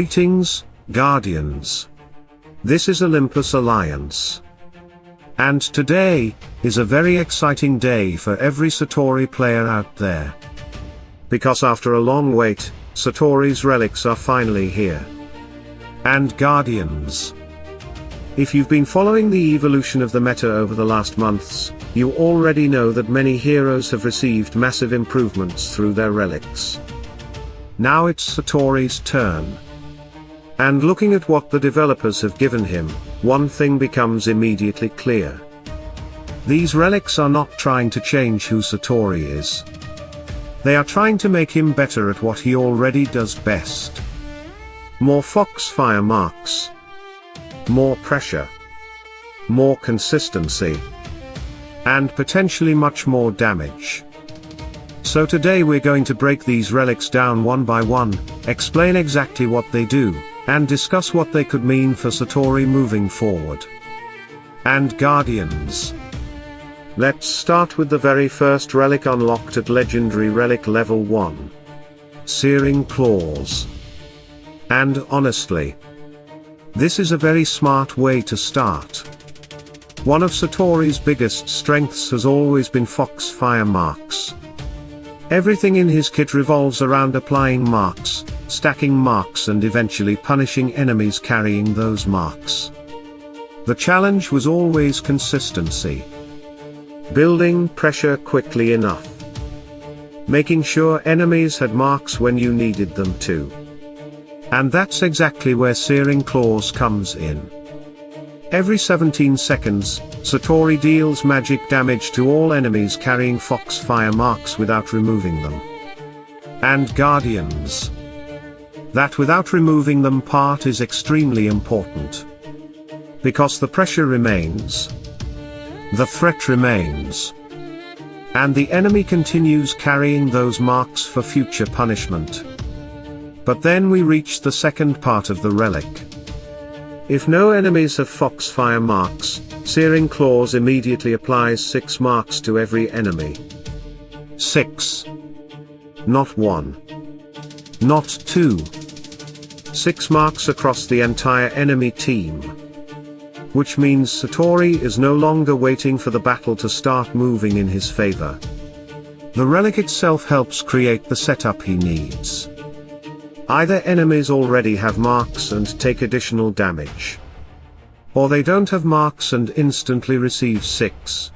Greetings, Guardians. This is Olympus Alliance. And today is a very exciting day for every Satori player out there. Because after a long wait, Satori's relics are finally here. And Guardians. If you've been following the evolution of the meta over the last months, you already know that many heroes have received massive improvements through their relics. Now it's Satori's turn. And looking at what the developers have given him, one thing becomes immediately clear. These relics are not trying to change who Satori is. They are trying to make him better at what he already does best. More Foxfire marks. More pressure. More consistency. And potentially much more damage. So today we're going to break these relics down one by one, explain exactly what they do, and discuss what they could mean for Satori moving forward. And Guardians. Let's start with the very first relic unlocked at Legendary Relic Level 1. Searing Claws. And honestly, this is a very smart way to start. One of Satori's biggest strengths has always been Foxfire marks. Everything in his kit revolves around applying marks, stacking marks and eventually punishing enemies carrying those marks. The challenge was always consistency. Building pressure quickly enough. Making sure enemies had marks when you needed them to. And that's exactly where Searing Claws comes in. Every 17 seconds, Satori deals magic damage to all enemies carrying Foxfire marks without removing them. And Guardians. That without removing them part is extremely important. Because the pressure remains. The threat remains. And the enemy continues carrying those marks for future punishment. But then we reach the second part of the relic. If no enemies have Foxfire marks, Searing Claws immediately applies 6 marks to every enemy. 6. Not 1. Not 2. 6 marks across the entire enemy team. Which means Satori is no longer waiting for the battle to start moving in his favor. The relic itself helps create the setup he needs. Either enemies already have marks and take additional damage. Or they don't have marks and instantly receive 6.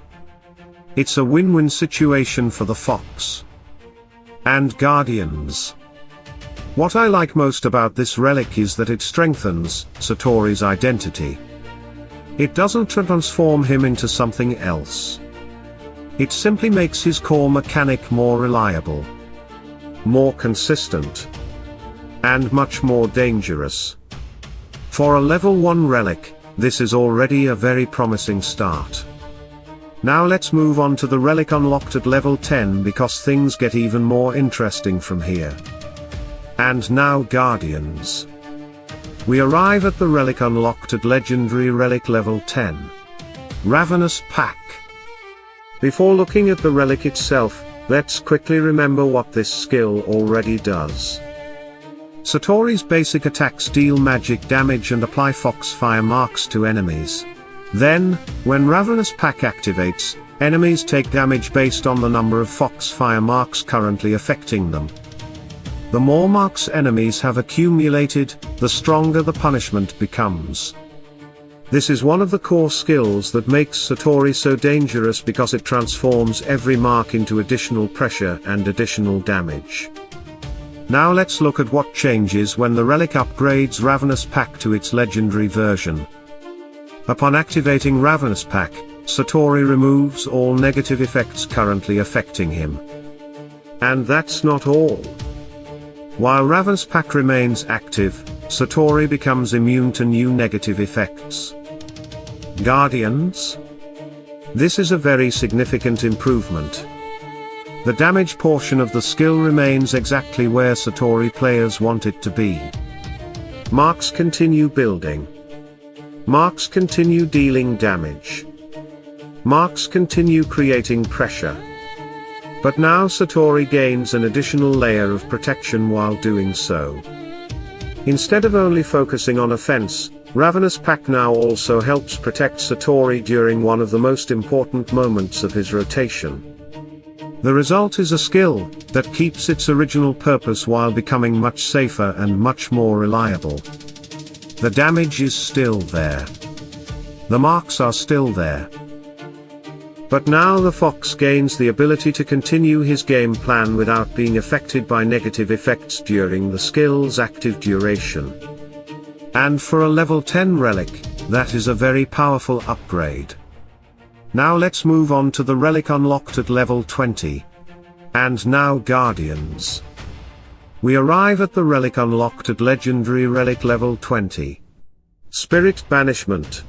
It's a win-win situation for the Fox. And Guardians. What I like most about this relic is that it strengthens Satori's identity. It doesn't transform him into something else. It simply makes his core mechanic more reliable. More consistent. And much more dangerous. For a level 1 relic, this is already a very promising start. Now let's move on to the relic unlocked at level 10 because things get even more interesting from here. And now Guardians. We arrive at the relic unlocked at Legendary Relic level 10. Ravenous Pack. Before looking at the relic itself, let's quickly remember what this skill already does. Satori's basic attacks deal magic damage and apply Foxfire marks to enemies. Then, when Ravenous Pack activates, enemies take damage based on the number of Foxfire marks currently affecting them. The more marks enemies have accumulated, the stronger the punishment becomes. This is one of the core skills that makes Satori so dangerous because it transforms every mark into additional pressure and additional damage. Now let's look at what changes when the relic upgrades Ravenous Pack to its legendary version. Upon activating Ravenous Pack, Satori removes all negative effects currently affecting him. And that's not all. While Ravenous Pack remains active, Satori becomes immune to new negative effects. Guardians? This is a very significant improvement. The damage portion of the skill remains exactly where Satori players want it to be. Marks continue building. Marks continue dealing damage. Marks continue creating pressure. But now Satori gains an additional layer of protection while doing so. Instead of only focusing on offense, Ravenous Pack now also helps protect Satori during one of the most important moments of his rotation. The result is a skill that keeps its original purpose while becoming much safer and much more reliable. The damage is still there. The marks are still there. But now the Fox gains the ability to continue his game plan without being affected by negative effects during the skill's active duration. And for a level 10 relic, that is a very powerful upgrade. Now let's move on to the relic unlocked at level 20. And now Guardians. We arrive at the relic unlocked at legendary relic level 20. Spirit Banishment.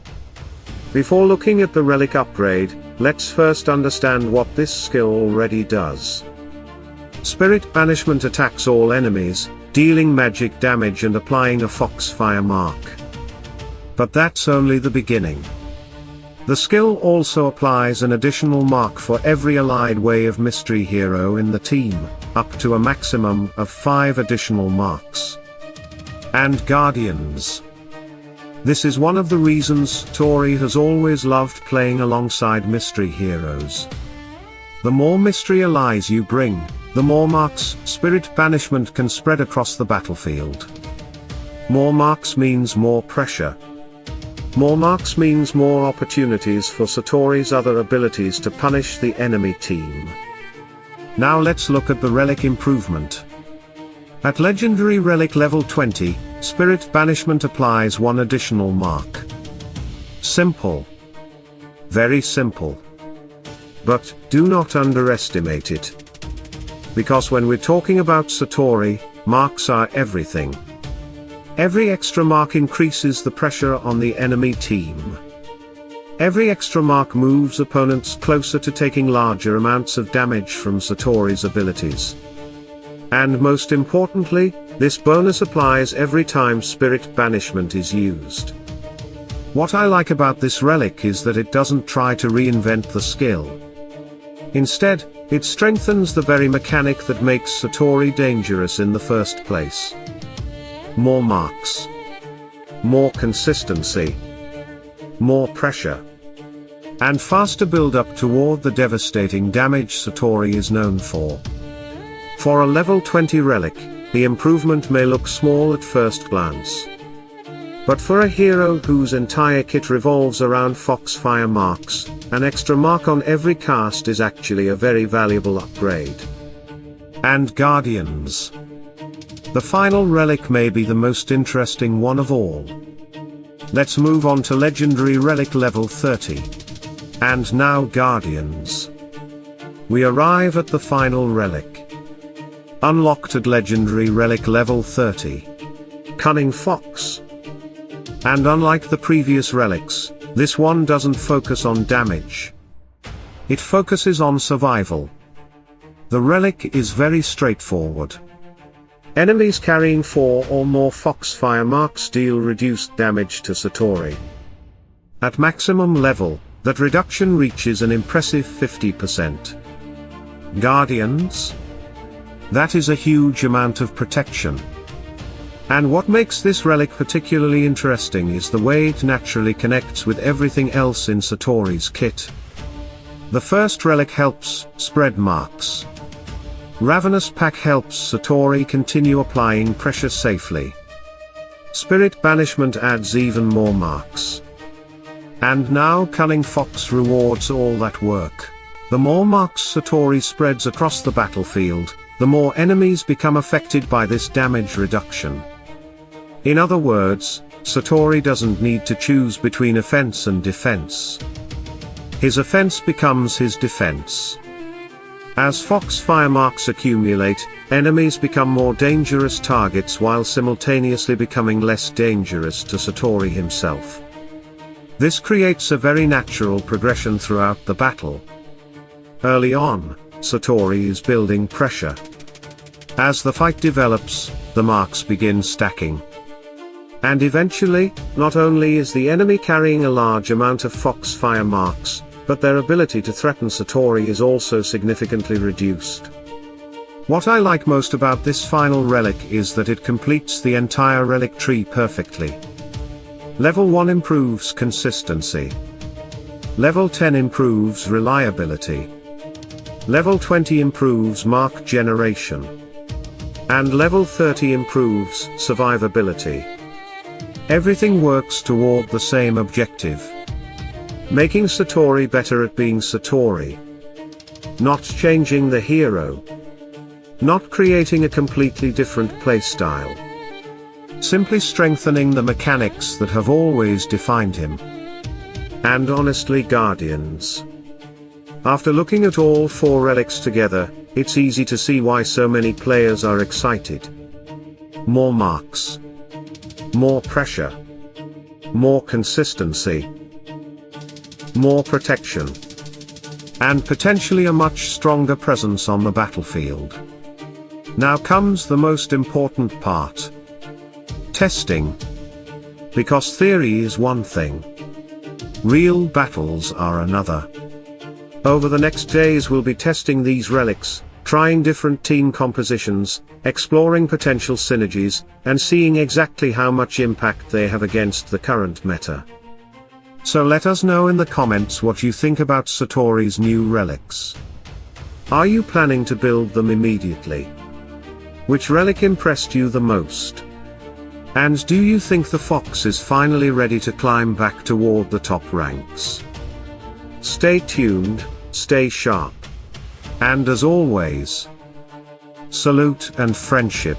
Before looking at the relic upgrade, let's first understand what this skill already does. Spirit Banishment attacks all enemies, dealing magic damage and applying a Foxfire mark. But that's only the beginning. The skill also applies an additional mark for every allied Way of Mystery hero in the team, up to a maximum of 5 additional marks. And Guardians. This is one of the reasons Satori has always loved playing alongside mystery heroes. The more mystery allies you bring, the more marks Spirit Banishment can spread across the battlefield. More marks means more pressure. More marks means more opportunities for Satori's other abilities to punish the enemy team. Now let's look at the relic improvement. At legendary relic level 20, Spirit Banishment applies 1 additional mark. Simple. Very simple. But, do not underestimate it. Because when we're talking about Satori, marks are everything. Every extra mark increases the pressure on the enemy team. Every extra mark moves opponents closer to taking larger amounts of damage from Satori's abilities. And most importantly, this bonus applies every time Spirit Banishment is used. What I like about this relic is that it doesn't try to reinvent the skill. Instead, it strengthens the very mechanic that makes Satori dangerous in the first place. More marks. More consistency. More pressure. And faster build-up toward the devastating damage Satori is known for. For a level 20 relic, the improvement may look small at first glance. But for a hero whose entire kit revolves around Foxfire marks, an extra mark on every cast is actually a very valuable upgrade. And Guardians. The final relic may be the most interesting one of all. Let's move on to legendary relic level 30. And now Guardians. We arrive at the final relic. Unlocked at legendary relic level 30. Cunning Fox. And unlike the previous relics, this one doesn't focus on damage. It focuses on survival. The relic is very straightforward. Enemies carrying 4 or more Foxfire marks deal reduced damage to Satori. At maximum level, that reduction reaches an impressive 50%. Guardians? That is a huge amount of protection. And what makes this relic particularly interesting is the way it naturally connects with everything else in Satori's kit. The first relic helps spread marks. Ravenous Pack helps Satori continue applying pressure safely. Spirit Banishment adds even more marks. And now Cunning Fox rewards all that work. The more marks Satori spreads across the battlefield, the more enemies become affected by this damage reduction. In other words, Satori doesn't need to choose between offense and defense. His offense becomes his defense. As Foxfire marks accumulate, enemies become more dangerous targets while simultaneously becoming less dangerous to Satori himself. This creates a very natural progression throughout the battle. Early on, Satori is building pressure. As the fight develops, the marks begin stacking. And eventually, not only is the enemy carrying a large amount of Foxfire marks, but their ability to threaten Satori is also significantly reduced. What I like most about this final relic is that it completes the entire relic tree perfectly. Level 1 improves consistency. Level 10 improves reliability. Level 20 improves mark generation. And level 30 improves survivability. Everything works toward the same objective. Making Satori better at being Satori. Not changing the hero. Not creating a completely different playstyle. Simply strengthening the mechanics that have always defined him. And honestly, Guardians, after looking at all 4 relics together, it's easy to see why so many players are excited. More marks. More pressure. More consistency. More protection. And potentially a much stronger presence on the battlefield. Now comes the most important part. Testing. Because theory is one thing. Real battles are another. Over the next days we'll be testing these relics, trying different team compositions, exploring potential synergies, and seeing exactly how much impact they have against the current meta. So let us know in the comments what you think about Satori's new relics. Are you planning to build them immediately? Which relic impressed you the most? And do you think the Fox is finally ready to climb back toward the top ranks? Stay tuned, stay sharp. And as always, salute and friendship.